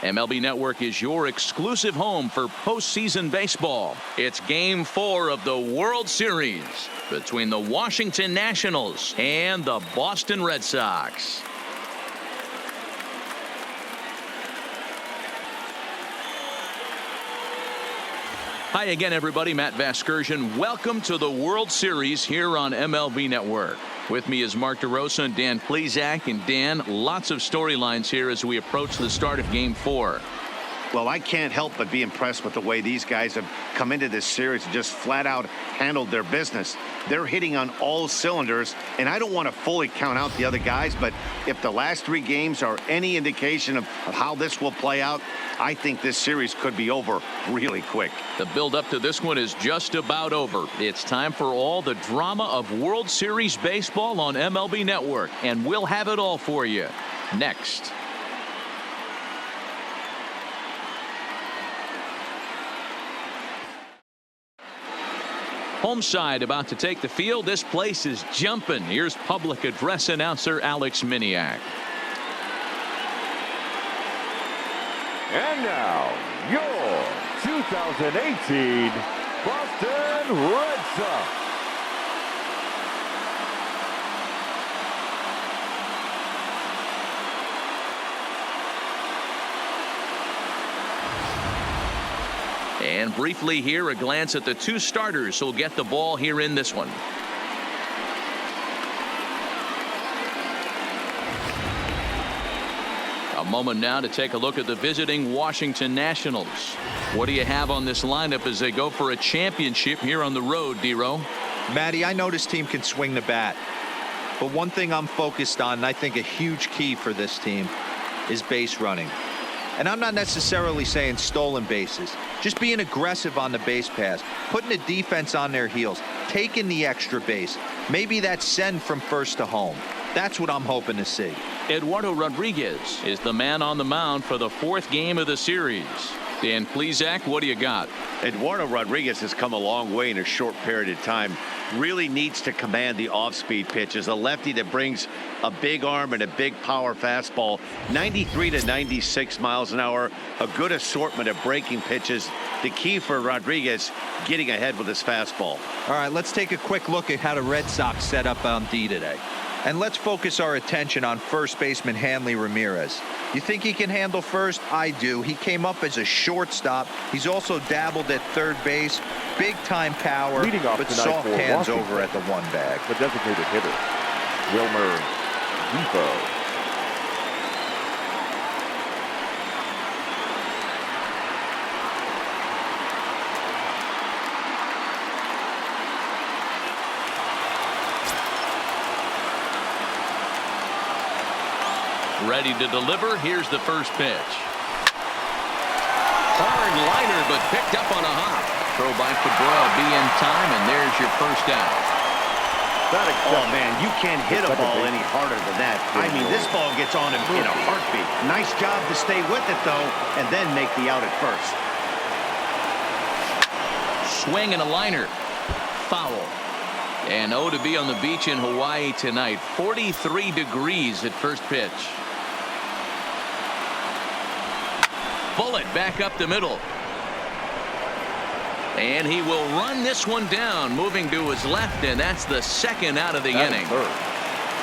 MLB Network is your exclusive home for postseason baseball. It's Game 4 of the World Series between the Washington Nationals and the Boston Red Sox. Hi again, everybody. Matt Vasgersian. Welcome to the World Series here on MLB Network. With me is Mark DeRosa and Dan Plesac. And Dan, lots of storylines here as we approach the start of Game 4. Well, I can't help but be impressed with the way these guys have come into this series and just flat out handled their business. They're hitting on all cylinders, and I don't want to fully count out the other guys, but if the last 3 games are any indication of how this will play out, I think this series could be over really quick. The build-up to this one is just about over. It's time for all the drama of World Series baseball on MLB Network, and we'll have it all for you next. Home side about to take the field. This place is jumping. Here's public address announcer Alex Miniak. And now, your 2018 Boston Red Sox. And briefly here, a glance at the 2 starters who'll get the ball here in this one. A moment now to take a look at the visiting Washington Nationals. What do you have on this lineup as they go for a championship here on the road, D-Row? Matty, I know this team can swing the bat. But one thing I'm focused on, and I think a huge key for this team, is base running. And I'm not necessarily saying stolen bases. Just being aggressive on the base pass, putting the defense on their heels, taking the extra base. Maybe that send from first to home. That's what I'm hoping to see. Eduardo Rodriguez is the man on the mound for the 4th game of the series. Dan Plesac, what do you got? Eduardo Rodriguez has come a long way in a short period of time. Really needs to command the off-speed pitches. A lefty that brings a big arm and a big power fastball. 93 to 96 miles an hour. A good assortment of breaking pitches. The key for Rodriguez, getting ahead with his fastball. All right, let's take a quick look at how the Red Sox set up on D today. And let's focus our attention on first baseman Hanley Ramirez. You think he can handle first? I do. He came up as a shortstop. He's also dabbled at third base. Big time power, but soft hands over at the 1 bag. The designated hitter, Wilmer Depot. Ready to deliver. Here's the first pitch. Hard liner, but picked up on a hop. Throw by Cabral be in time, and there's your first out. Oh, man, you can't hit a ball any harder than that. I mean, this ball gets on him in a heartbeat. Nice job to stay with it, though, and then make the out at first. Swing and a liner. Foul. And to be on the beach in Hawaii tonight. 43 degrees at first pitch. Bullet back up the middle. And he will run this one down, moving to his left, and that's the 2nd out of the inning.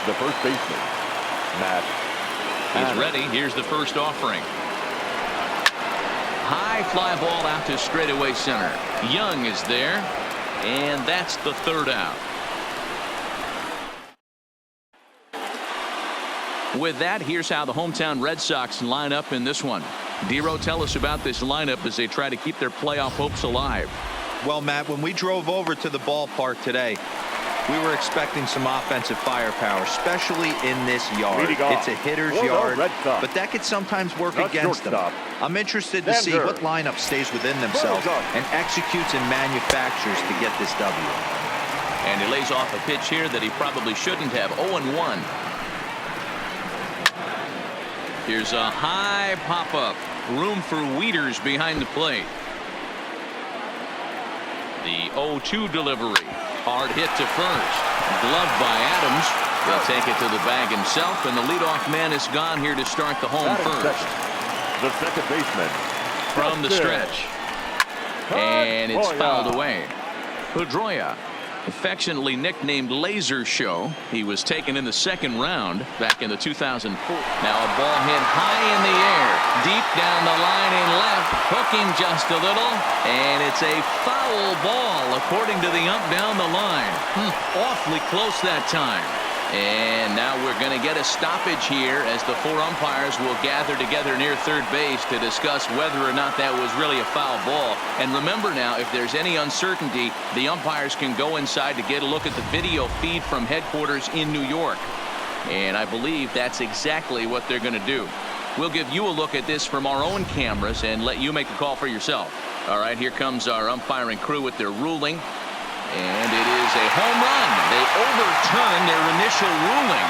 The first baseman, Matt. He's ready. Here's the first offering. High fly ball out to straightaway center. Young is there, and that's the 3rd out. With that, here's how the hometown Red Sox line up in this one. D-Row, tell us about this lineup as they try to keep their playoff hopes alive. Well, Matt, when we drove over to the ballpark today, we were expecting some offensive firepower, especially in this yard. It's a hitter's yard, but that could sometimes work against them. I'm interested to see what lineup stays within themselves and executes and manufactures to get this W. And he lays off a pitch here that he probably shouldn't have. 0-1. Here's a high pop-up. Room for Wieters behind the plate. The 0-2 delivery. Hard hit to first. Gloved by Adams. He'll take it to the bag himself, and the leadoff man is gone here to start the home first. The second baseman. From the stretch. And it's fouled away. Pedroia, affectionately nicknamed Laser Show. He was taken in the second round back in the 2004. Now a ball hit high in the air, deep down the line in left, hooking just a little, and it's a foul ball according to the ump down the line. Awfully close that time. And now we're going to get a stoppage here as the four umpires will gather together near third base to discuss whether or not that was really a foul ball. And remember now, if there's any uncertainty, the umpires can go inside to get a look at the video feed from headquarters in New York. And I believe that's exactly what they're going to do. We'll give you a look at this from our own cameras and let you make the call for yourself. All right, here comes our umpiring crew with their ruling. And it is a home run. They overturn their initial ruling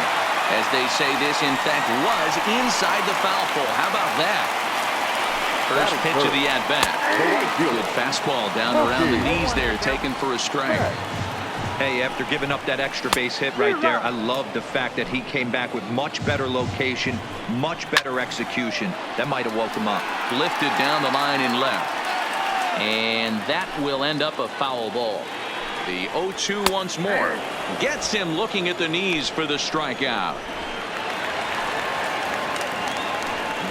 as they say this, in fact, was inside the foul pole. How about that? First pitch of the at-bat. Good fastball down around the knees there, taken for a strike. Hey, after giving up that extra base hit right there, I love the fact that he came back with much better location, much better execution. That might have woke him up. Lifted down the line in left. And that will end up a foul ball. The 0-2 once more. Gets him looking at the knees for the strikeout.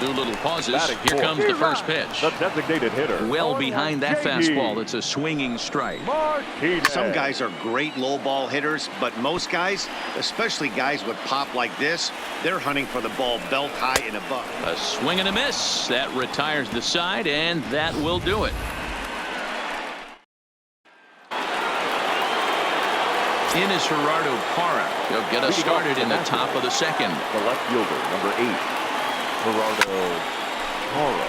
Doolittle pauses. Here comes the first pitch. The designated hitter. Well behind that fastball. It's a swinging strike. Some guys are great low ball hitters, but most guys, especially guys with pop like this, they're hunting for the ball belt high and above. A swing and a miss. That retires the side, and that will do it. In is Gerardo Parra. He'll get us started in the top of the second. The left fielder, number 8, Gerardo Parra.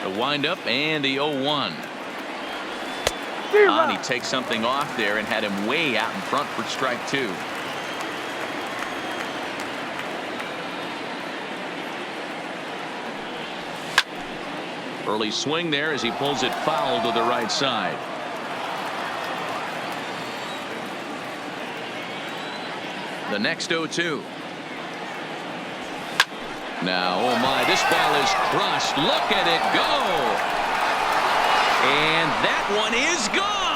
The windup and the 0-1. And he takes something off there and had him way out in front for strike 2. Early swing there as he pulls it foul to the right side. The next 0-2. Now, oh my, this ball is crushed. Look at it go. And that one is gone.